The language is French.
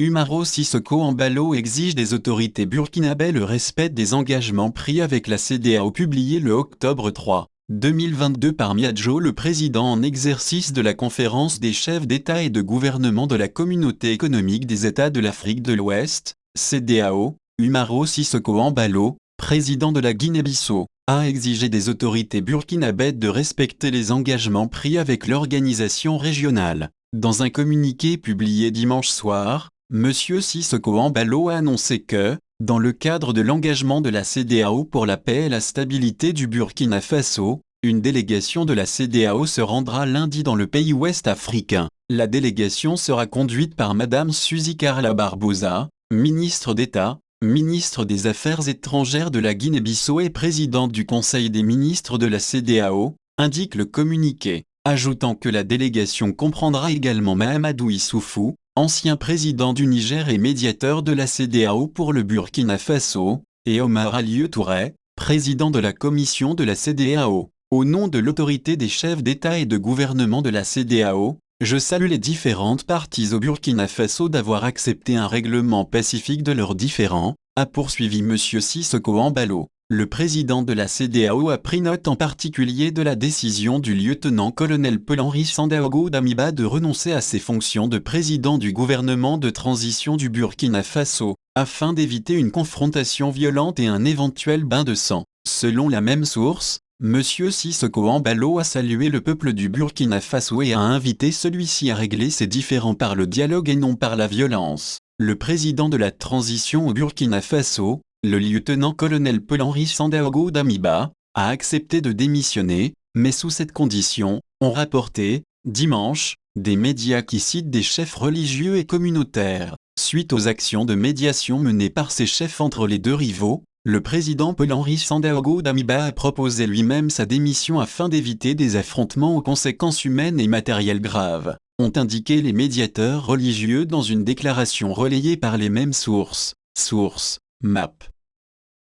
Umaro Sissoko Embalo exige des autorités burkinabées le respect des engagements pris avec la CEDEAO publié le octobre 3, 2022 par Miadjo, le président en exercice de la conférence des chefs d'État et de gouvernement de la Communauté économique des États de l'Afrique de l'Ouest, CEDEAO. Umaro Sissoko Embalo, président de la Guinée-Bissau, a exigé des autorités burkinabètes de respecter les engagements pris avec l'organisation régionale. Dans un communiqué publié dimanche soir, M. Sissoko Embalo a annoncé que, dans le cadre de l'engagement de la CEDEAO pour la paix et la stabilité du Burkina Faso, une délégation de la CEDEAO se rendra lundi dans le pays ouest africain. La délégation sera conduite par Mme Suzy Carla Barbosa, ministre d'État, ministre des Affaires étrangères de la Guinée-Bissau et présidente du Conseil des ministres de la CEDEAO, indique le communiqué, ajoutant que la délégation comprendra également Mahamadou Issoufou, ancien président du Niger et médiateur de la CEDEAO pour le Burkina Faso, et Omar Alieu Touré, président de la commission de la CEDEAO. Au nom de l'autorité des chefs d'État et de gouvernement de la CEDEAO, je salue les différentes parties au Burkina Faso d'avoir accepté un règlement pacifique de leurs différends, a poursuivi M. Sissoko Embalo. Le président de la CEDEAO a pris note en particulier de la décision du lieutenant-colonel Paul-Henri Sandaogo Damiba de renoncer à ses fonctions de président du gouvernement de transition du Burkina Faso, afin d'éviter une confrontation violente et un éventuel bain de sang. Selon la même source, M. Sissoko Embalo a salué le peuple du Burkina Faso et a invité celui-ci à régler ses différends par le dialogue et non par la violence. Le président de la transition au Burkina Faso, le lieutenant-colonel Paul-Henri Sandaogo Damiba, a accepté de démissionner, mais sous cette condition, ont rapporté, dimanche, des médias qui citent des chefs religieux et communautaires. Suite aux actions de médiation menées par ces chefs entre les deux rivaux, le président Paul-Henri Sandaogo Damiba a proposé lui-même sa démission afin d'éviter des affrontements aux conséquences humaines et matérielles graves, ont indiqué les médiateurs religieux dans une déclaration relayée par les mêmes sources. Source: MAP.